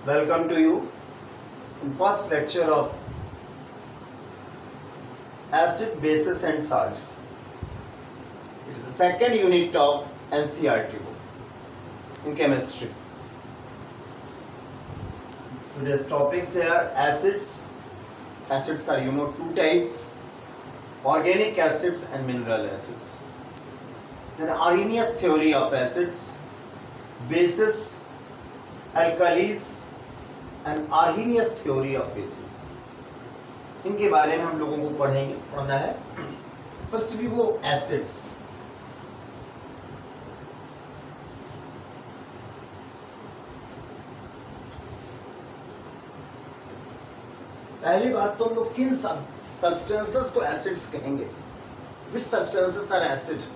Welcome to you in first lecture of acid, bases and salts. It is the second unit of NCERT book in chemistry. Today's topics they are acids. Acids are two types: organic acids and mineral acids. Then Arrhenius theory of acids, bases, alkalis and Arrhenius theory of bases. इनके बारे में हम लोगों को पढ़ना है. First भी वो एसिड्स. पहली बात तो हम लोग किन सब्सटेंसेस को एसिड्स कहेंगे. Which substances are acid?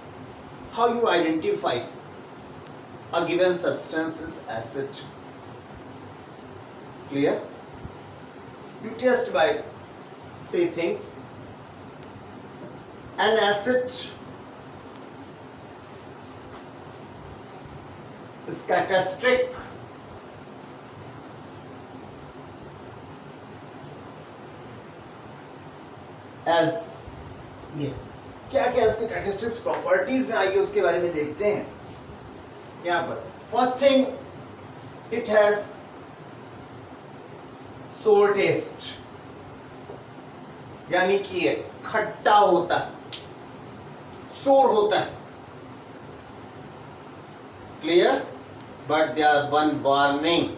How you identify a given substance is acid? Clear? You test by three things. An acid is characteristic as ये क्या क्या उसके कैरेक्टरिस्टिक्स प्रॉपर्टीज आइए उसके बारे में देखते हैं. यहाँ पर first thing, it has sour taste, यानी कि ये खट्टा होता है, सोर होता है. Clear? But they are one warning,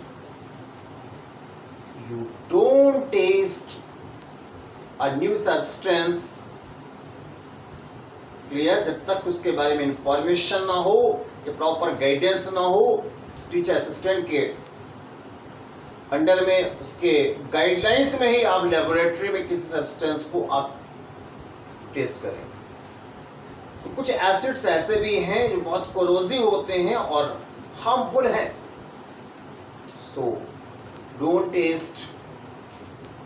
you don't taste a new substance. Clear? जब तक उसके बारे में इंफॉर्मेशन ना हो या प्रॉपर गाइडेंस ना हो, टीचर असिस्टेंट के अंडर में उसके गाइडलाइंस में ही आप लेबोरेटरी में किसी सब्सटेंस को आप टेस्ट करें. तो कुछ एसिड्स ऐसे भी हैं जो बहुत कोरोसिव होते हैं और हार्मफुल हैं. So don't taste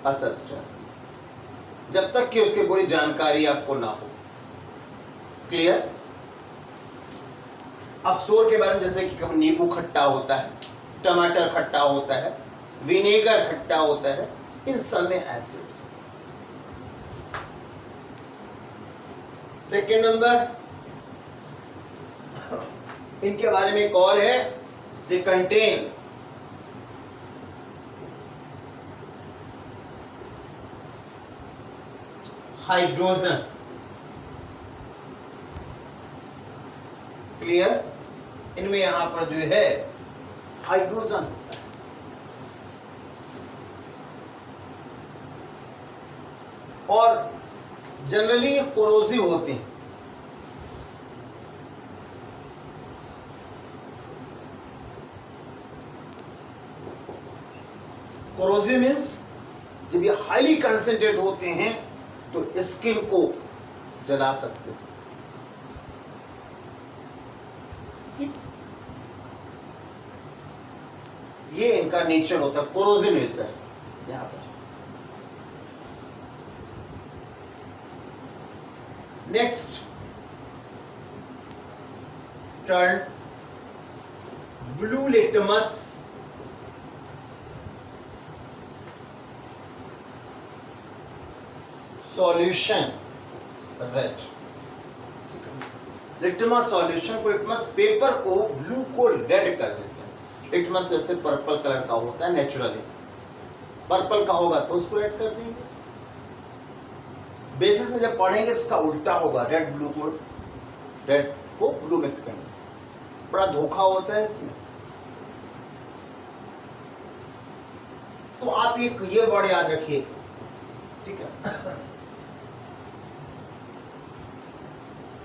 a substance जब तक कि उसकी पूरी जानकारी आपको ना हो. क्लियर? अब सोर के बारे में जैसे कि नींबू खट्टा होता है, टमाटर खट्टा होता है, विनेगर खट्टा होता है, इन सब में एसिड्स. सेकेंड नंबर, इनके बारे में एक और है, दे कंटेन हाइड्रोजन. क्लियर? इनमें यहां पर जो है हाइड्रोजन होता है. और जनरली कोरोसिव होते हैं. कोरोसिव मींस जब ये हाईली कंसंट्रेट होते हैं तो स्किन को जला सकते हैं. ये इनका नेचर होता है, कोरोसिव नेचर. यहां पर next, turn blue litmus solution red. Litmus solution को, लिटमस पेपर को ब्लू को रेड कर देते हैं. लिटमस वैसे पर्पल कलर का होता है नेचुरली. पर्पल का होगा तो उसको रेड कर देंगे. बेसिस में जब पढ़ेंगे तो उसका उल्टा होगा, रेड ब्लू को, रेड को ब्लू में करेंगे. बड़ा धोखा होता है इसमें. तो आप ये वर्ड याद रखिए. ठीक है?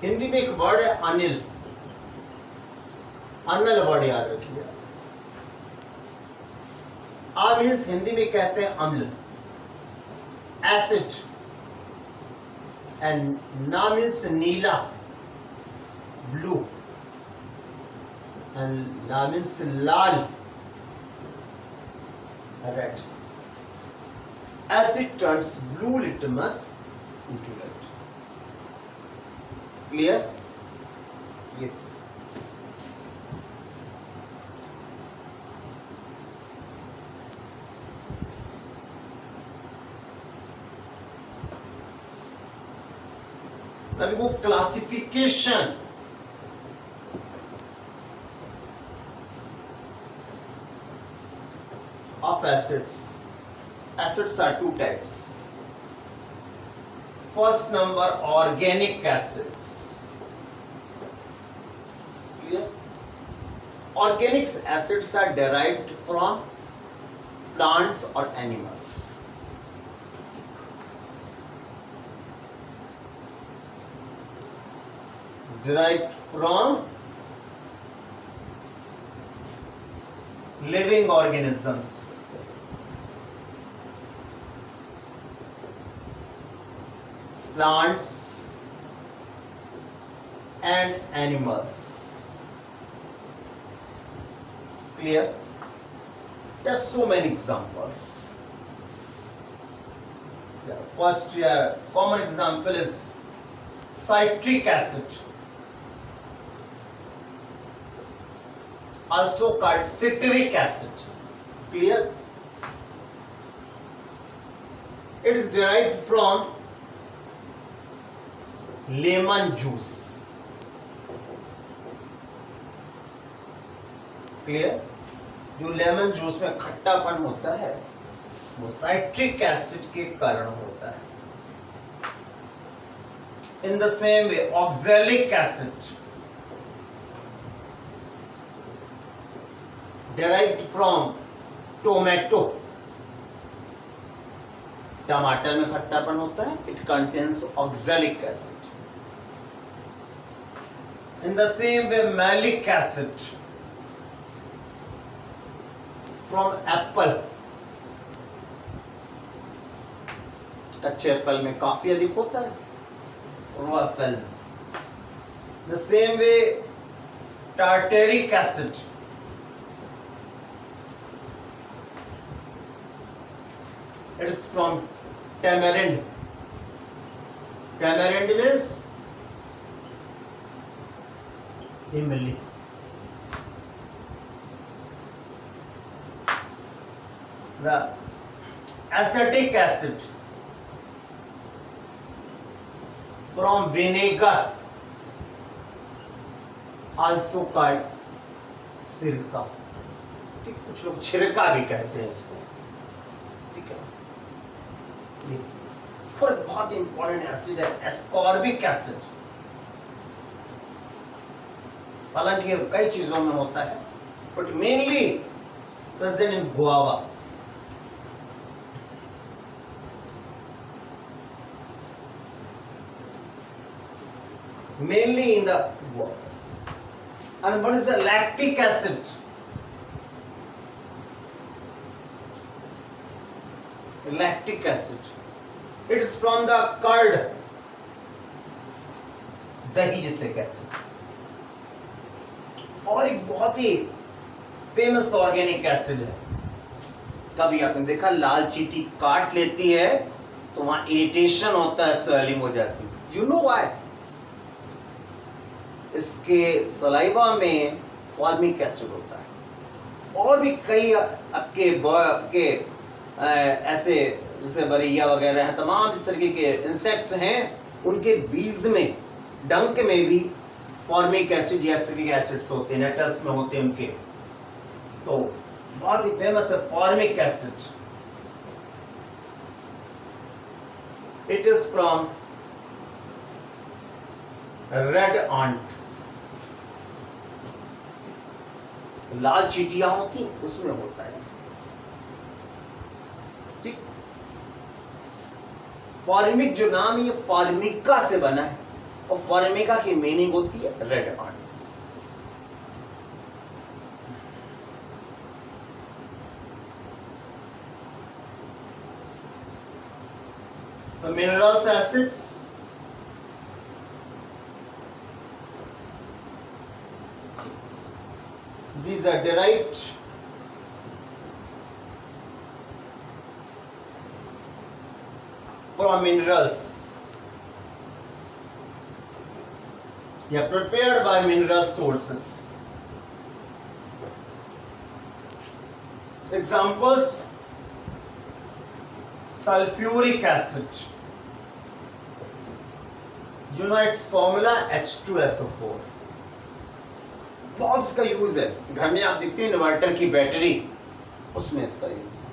हिंदी में एक वर्ड है अनिल. अनल वर्ड याद रखिए. आप इस हिंदी में कहते हैं अम्ल. एसिड एंड नाम इज नीला, ब्लू, एंड नाम is Lal, red. Acid turns blue litmus into red. Clear? ये. अभी वो classification of acids. Acids are two types. First number, organic acids. Clear? Organic acids are derived from plants or animals. Derived from living organisms. Plants and animals. Clear? There are so many examples. The first common example is citric acid, also called citric acid. Clear? It is derived from lemon juice. Clear? जो lemon juice में खट्टापन होता है वो citric acid के कारण होता है. In the same way, oxalic acid derived from tomato. टमाटर में खट्टापन होता है. It contains oxalic acid. In the same way, malic acid from apple. कच्चे एप्पल में काफी अधिक होता है रो एप्पल में. The same way, tartaric acid it is from tamarind. Tamarind means imli. The acetic acid from vinegar, also called सिरका. ठीक, कुछ लोग छिरका भी कहते हैं इसको. ठीक है. और एक बहुत इंपॉर्टेंट एसिड है एस्कॉर्बिक एसिड. हालांकि कई चीजों में होता है but mainly present in guava. Mainly in the guavas. And what is the lactic acid? Lactic acid. It is from the curd. दही जिसे कहते हैं. और एक बहुत ही फेमस ऑर्गेनिक एसिड है. कभी आपने देखा लाल चींटी काट लेती है तो वहां इरिटेशन होता है, स्वेलिंग हो जाती है. You know why? इसके सलाइवा में फॉर्मिक एसिड होता है. और भी कई आपके ऐसे जैसे बरैया वगैरह है, तमाम इस तरीके के इंसेक्ट्स हैं, उनके बीज में डंक में भी फॉर्मिक एसिड या इस तरीके के एसिड्स होते हैं, नेटस में होते हैं उनके. तो बहुत ही फेमस है formic acid. It is from red ant. लाल चींटियां होती उसमें होता है. ठीक. फॉर्मिक जो नाम है ये फॉर्मिका से बना है और फॉर्मिका की मीनिंग होती है red ants. So minerals, acids, these are derived from minerals. They are prepared by mineral sources. Examples: sulfuric acid, You know its formula H2SO4. बहुत इसका यूज है, घर में आप देखते हैं इन्वर्टर की बैटरी, उसमें इसका यूज है।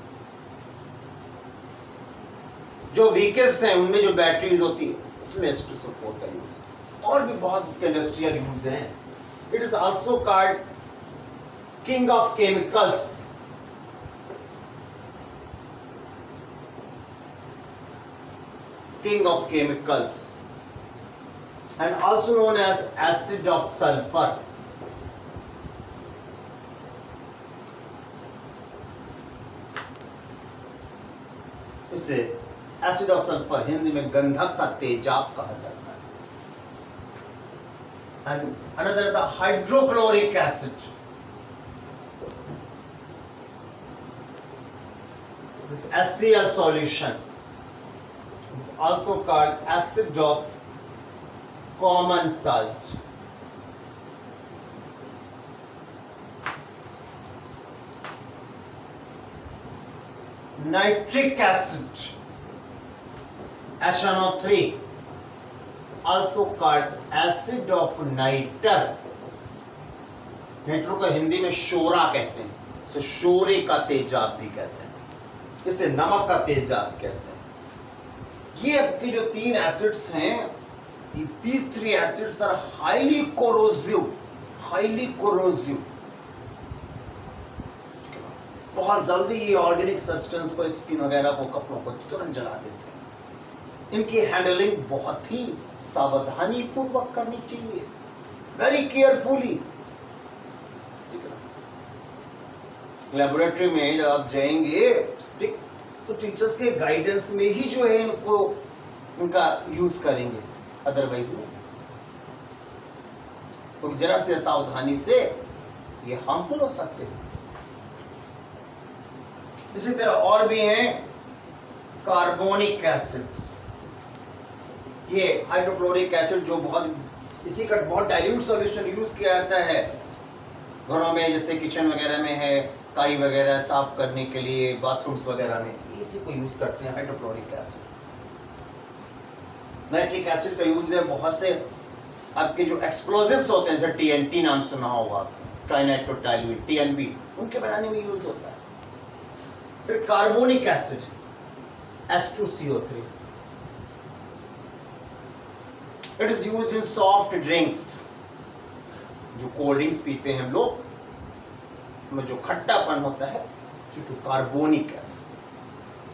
जो व्हीकल्स हैं उनमें जो बैटरीज होती है उसमें H2SO4 का यूज है। और भी बहुत इसके इंडस्ट्रियल यूज हैं। It is also called king of chemicals. King of chemicals and also known as acid of sulfur. इसे एसिड ऑफ सल्फर हिंदी में गंधक का तेजाब कहा जाता है। And another the hydrochloric acid. This HCl solution is also called acid of common salt. Nitric acid HNO3 also called acid of nitre. Nitro का हिंदी में शोरा कहते हैं, इसे शोरे का तेजाब भी कहते हैं, इसे नमक का तेजाब कहते हैं। ये आपके जो तीन एसिड्स हैं, ये these three acids are highly corrosive, बहुत जल्दी ये ऑर्गेनिक सब्सटेंस को, स्किन वगैरह को, कपड़ों को तुरंत जला देते हैं। इनकी हैंडलिंग बहुत ही सावधानी पूर्वक करनी चाहिए, वेरी केयरफुली, ठीक है ना। लेबोरेटरी में जब आप जाएंगे तो टीचर्स के गाइडेंस में ही जो है इनको, इनका यूज करेंगे, अदरवाइज नहीं। तो जरा से सावधानी से ये हार्मफुल हो सकते हैं। इसी तरह और भी हैं कार्बोनिक एसिड्स। ये हाइड्रोक्लोरिक एसिड जो बहुत, इसी का बहुत डाइल्यूट सॉल्यूशन यूज किया जाता है घरों में, जैसे किचन वगैरह में है, काई वगैरह साफ करने के लिए, बाथरूम्स वगैरह में, इसी को यूज करते हैं हाइड्रोक्लोरिक एसिड। नाइट्रिक एसिड का यूज है बहुत से आपके जो एक्सप्लोजिव्स होते हैं, जैसे TNT नाम सुना होगा, ट्राइनाइट्रोटाइलुइड, TNB, उनके बनाने में यूज होता है। फिर carbonic acid H2CO3, it is used in soft drinks. जो कोल्ड ड्रिंक्स पीते हैं हम लोग, में जो खट्टापन होता है, ड्यू टू कार्बोनिक एसिड,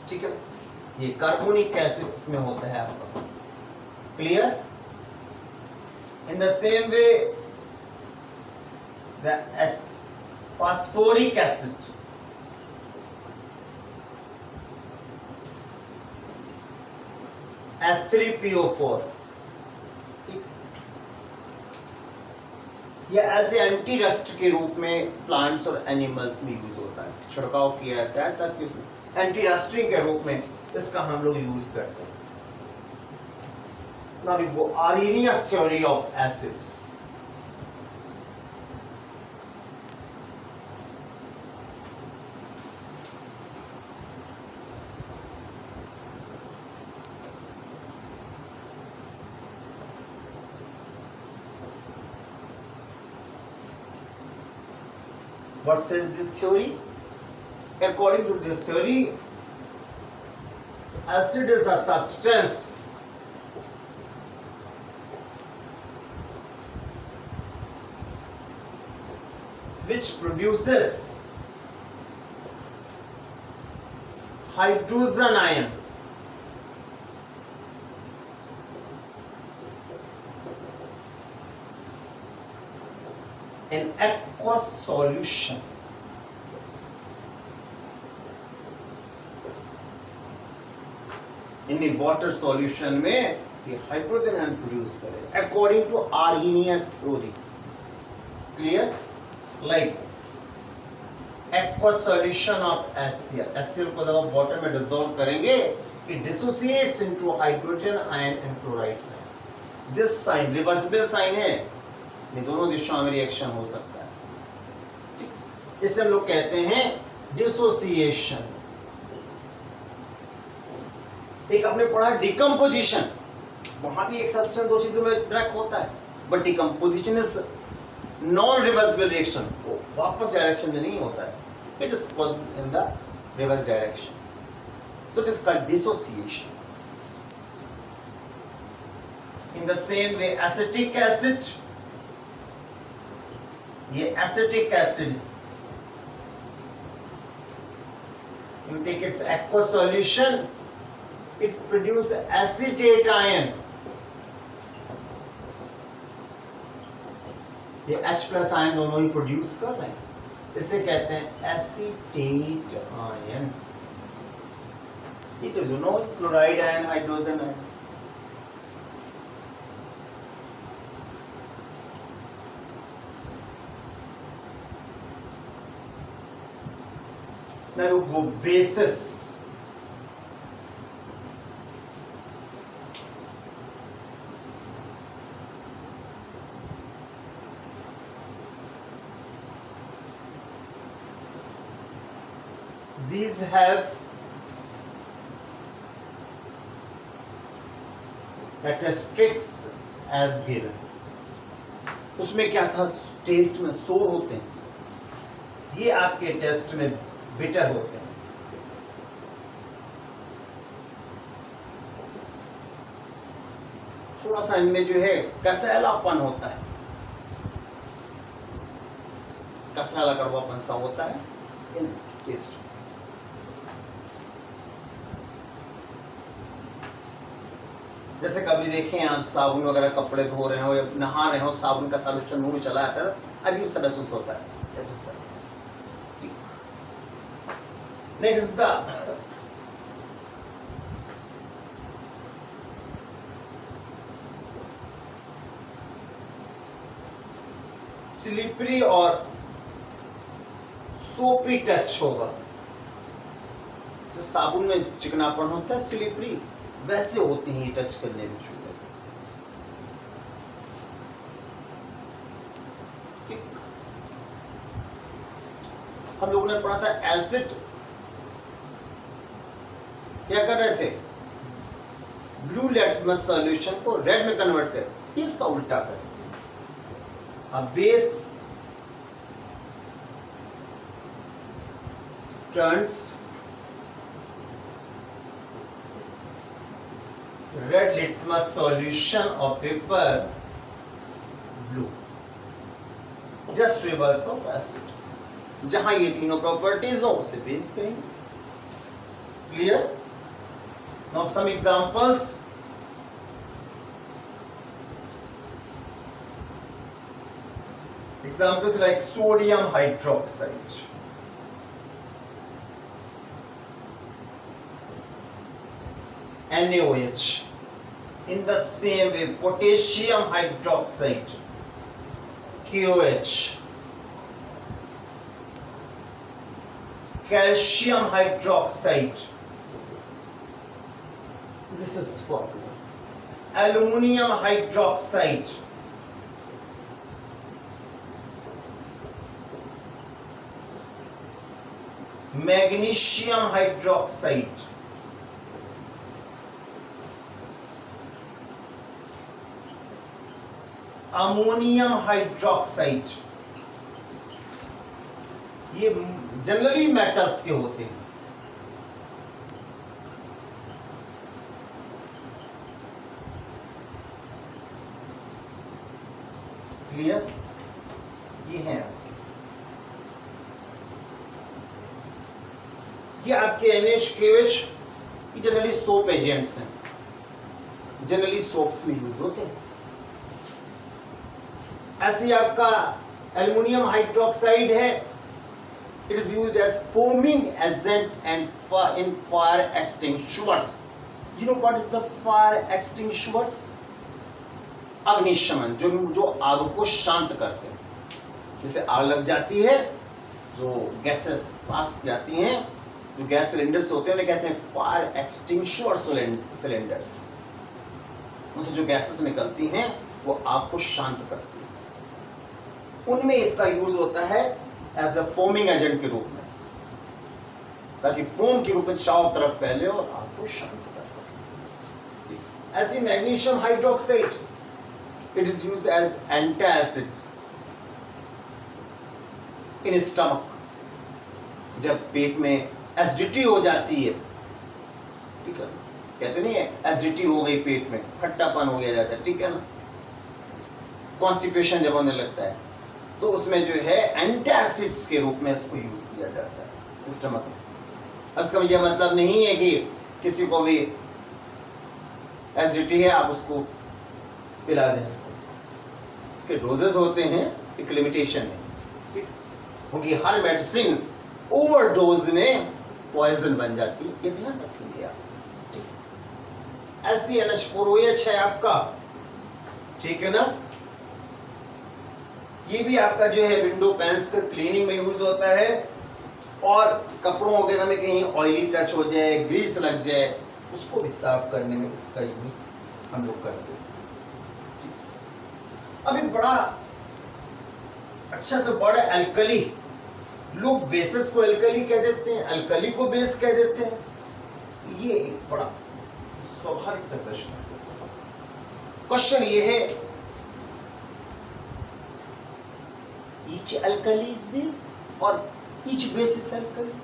ठीक है। ये कार्बोनिक एसिड इसमें होता है आपका, clear. In the same way the phosphoric acid, H3PO4, यह एज ए एंटी रस्ट के रूप में प्लांट्स और एनिमल्स में यूज होता है, छिड़काव किया जाता है ताकि उसमें एंटी रस्टिंग के रूप में इसका हम लोग यूज करते हैं। Now we go Arrhenius theory of acids. What says this theory? According to this theory, acid is a substance which produces hydrogen ion in aqueous solution. इन वाटर सॉल्यूशन में ये हाइड्रोजन आयन प्रोड्यूस करेगा, according to Arrhenius theory, clear. Like aqueous solution of HCl, HCl को जब आप water में dissolve करेंगे, it dissociates into hydrogen ion and chloride ion. This sign reversible sign है, ये दोनों दिशाओं में रिएक्शन हो सकता है, ठीक। इसे हम लोग कहते हैं डिसोसिएशन। एक आपने पढ़ा डिकम्पोजिशन, वहां भी एक सब्सटेंस दो चीजों में रिएक्ट होता है, but decomposition is non reversible reaction, वो वापस डायरेक्शन में नहीं होता है, it is in the reverse direction, so it is called dissociation. In the same way acetic acid, ये acetic acid, you take its aqueous solution, it produces acetate ion, ये H plus ion दोनों ही produce कर रहे हैं, इसे कहते हैं acetate ion. It is chloride ion, hydrogen ion. Now वो bases, these have characteristics as given. उसमें क्या था, टेस्ट में सोर होते हैं, ये आपके टेस्ट में बिटर होते हैं. थोड़ा सा इनमें जो है कसैलापन होता है, कसैला कड़वापन सा होता है इन टेस्ट. जैसे कभी देखें आप साबुन वगैरह कपड़े धो रहे हो या नहा रहे हो, साबुन का सॉल्यूशन मुंह में चला आता है, अजीब सा महसूस होता है. नेक्स्ट द स्लिपरी और सोपी टच होगा. साबुन में चिकनापन होता है, स्लिपरी वैसे होते हैं टच करने में शुगर. हम लोगों ने पढ़ा था एसिड क्या कर रहे थे, ब्लू लिटमस सॉल्यूशन को रेड में कन्वर्ट कर, ये उसका उल्टा कर. अब base turns red litmus solution of paper blue, just reverse of acid. जहां ये तीनों प्रॉपर्टीज हो उसे बेस करेंगे. Clear? Now some examples. Examples like sodium hydroxide, NaOH. In the same way, potassium hydroxide, KOH, calcium hydroxide, this is formula, aluminum hydroxide, magnesium hydroxide, ammonium hydroxide. ये generally metals के होते हैं. Clear? ये है, ये आपके NaHKOH, ये generally soap agents हैं, जनरली सोप्स में यूज होते हैं. ऐसे आपका एल्युमिनियम हाइड्रोक्साइड है, it is used as foaming agent and in fire extinguishers. You know what is the fire extinguishers? अग्निशमन, जो आग को शांत करते हैं. जैसे आग लग जाती है, जो गैसेस पास जाती हैं, जो गैस सिलेंडर्स होते हैं उन्हें कहते हैं फायर एक्सटिंग्विशर सिलेंडर्स. उनसे जो गैसेस निकलती हैं वो आग को शांत करती है. उनमें इसका यूज होता है एज अ फोमिंग एजेंट के रूप में, ताकि फोम के रूप में चारों तरफ फैले और आग को शांत कर सके. ऐसी magnesium hydroxide, it is used as antacid in stomach. जब पेट में एसिडिटी हो जाती है, ठीक है, कहते नहीं है एसिडिटी हो गई पेट में, खट्टापन हो गया जाता है, ठीक है ना, कॉन्स्टिपेशन जब होने लगता है, तो उसमें जो है एंटासिड्स के रूप में इसको यूज किया जाता है स्टमक में। अब इसका यह मतलब नहीं है कि किसी को भी एसिडिटी है आप उसको पिला दें इसको, उसके डोजेस होते हैं, एक लिमिटेशन है, ठीक, क्योंकि हर मेडिसिन ओवरडोज में पॉइजन बन जाती है, ये ध्यान रखेंगे आप। SeNH4OH है आपका, ठीक है ना, ये भी आपका जो है विंडो पैन्स का क्लीनिंग में यूज होता है, और कपड़ों वगैरह में कहीं ऑयली टच हो जाए, ग्रीस लग जाए, उसको भी साफ करने में इसका यूज हम लोग करते हैं। अब एक बड़ा अच्छा से बड़ा एल्कली, लोग बेसिस को एल्कली कह देते हैं, एल्कली को बेस कह देते हैं, तो ये एक बड़ा स्वाभाविक सा प्रश्न है। क्वेश्चन ये है, each alkali is base और each base is alkali?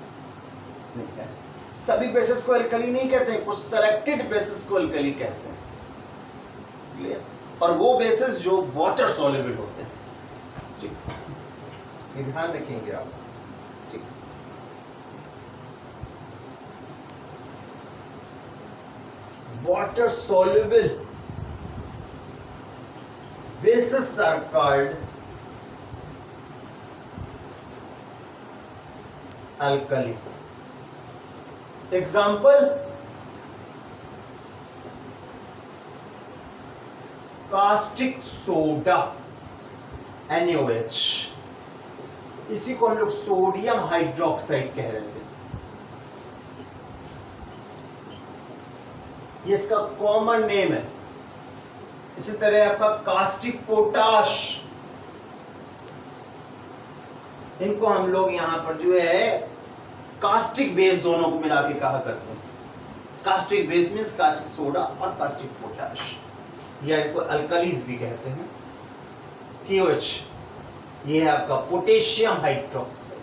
नहीं, कैसे? सभी बेसिस को एल्कली नहीं कहते हैं, कुछ सेलेक्टेड बेसिस को एल्कली कहते हैं, क्लियर? और वो बेसिस जो वाटर सॉल्युबल होते हैं, ठीक, ये ध्यान रखेंगे आप, ठीक। Water soluble bases are called alkali. Example, caustic soda NaOH, इसी को हम लोग सोडियम हाइड्रोक्साइड कह रहे थे, ये इसका कॉमन नेम है। इसी तरह आपका कास्टिक पोटाश, इनको हम लोग यहां पर जो है कास्टिक बेस दोनों को मिला के कहा करते हैं। Caustic base means caustic soda और कास्टिक पोटाश, या इनको अल्कलीज भी कहते हैं। KOH, ये है आपका potassium hydroxide.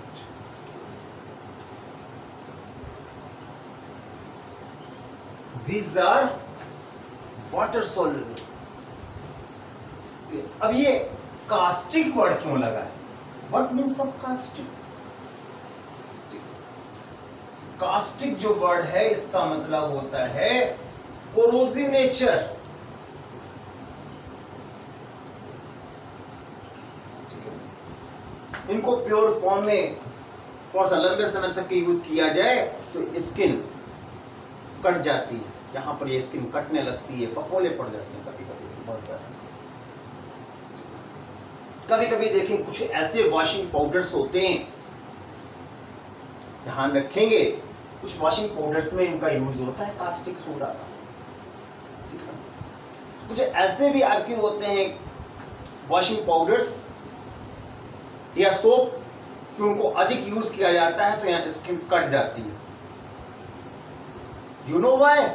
These are water soluble. अब ये कास्टिक वर्ड क्यों लगा है? What means of caustic? Caustic जो वर्ड है इसका मतलब होता है कोरोसिव नेचर। इनको प्योर फॉर्म में थोड़ा सा लंबे समय तक यूज किया जाए तो स्किन कट जाती है, यहाँ पर ये स्किन कटने लगती है, फफोले पड़ जाते हैं कभी कभी, बहुत सारे। कभी कभी देखें कुछ ऐसे वॉशिंग पाउडर्स होते हैं, ध्यान रखेंगे, कुछ वॉशिंग पाउडर्स में इनका यूज होता है कास्टिक सोडा का, ठीक है। कुछ ऐसे भी आपके होते हैं वॉशिंग पाउडर्स या सोप कि उनको अधिक यूज किया जाता है तो यहाँ स्किन कट जाती है। You know why?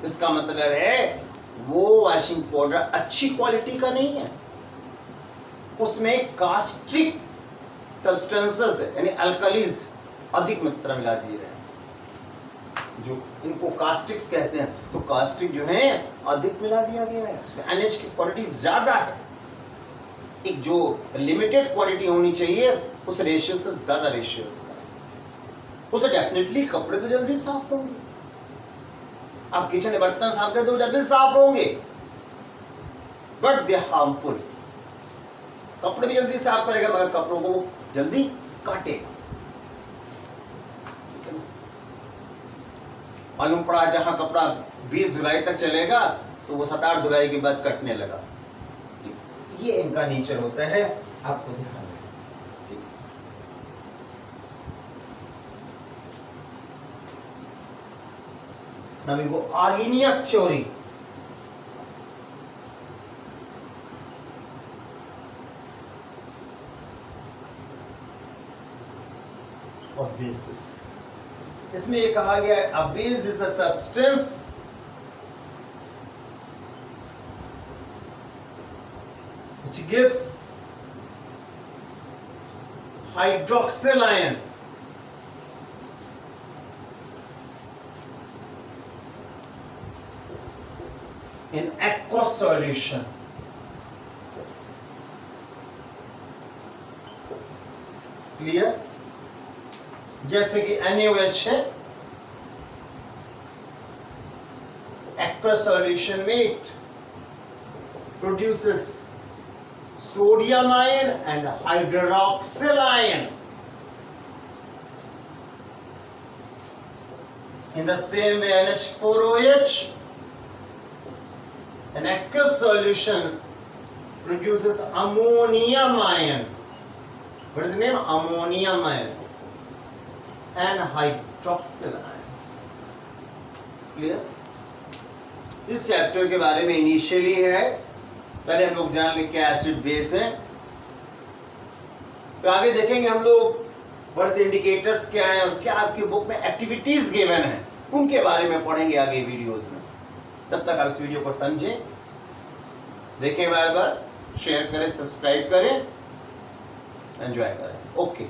इसका मतलब है वो वॉशिंग पाउडर अच्छी क्वालिटी का नहीं है, उसमें कास्टिक सब्सटेंसेस यानी अल्कलीज अधिक मात्रा मिला दिए रहे हैं, जो इनको कास्टिक्स कहते हैं। तो कास्टिक जो है अधिक मिला दिया गया है, उसमें NH की क्वालिटी ज्यादा है। एक जो लिमिटेड क्वालिटी होनी चाहिए उस रेशियो से ज्यादा रेशियो उससे डेफिनेटली कपड़े तो जल्दी साफ होंगे, आप किचन में बर्तन साफ करते हो जल्दी साफ होंगे, बट दे हार्मफुल। कपड़े भी जल्दी साफ करेगा मगर कपड़ों को जल्दी काटेगा, ठीक है ना। मालूम पड़ा जहां कपड़ा 20 धुलाई तक चलेगा तो वो 7-8 धुलाई के बाद कटने लगा। ये इनका नेचर होता है, आपको ध्यान रखना। Now we go Arrhenius theory. Of bases. इसमें ये कहा गया है a base is a substance which gives hydroxyl ion. In aqueous solution. Clear? जैसे कि NaOH है, aqueous solution में it produces sodium ion and hydroxyl ion. In the same way, NH4OH, an aqueous solution produces ammonium ion. What is the name? Ammonium ion and hydroxyl ions. Clear? इस chapter के बारे में initially है, पहले हम लोग जान लें क्या एसिड बेस है, तो आगे देखेंगे हम लोग वर्ड्स इंडिकेटर्स क्या है और क्या आपकी बुक में एक्टिविटीज गिवन है, उनके बारे में पढ़ेंगे आगे वीडियोस में। तब तक आप इस वीडियो को समझें, देखें, बार बार शेयर करें, सब्सक्राइब करें, एंजॉय करें। ओके।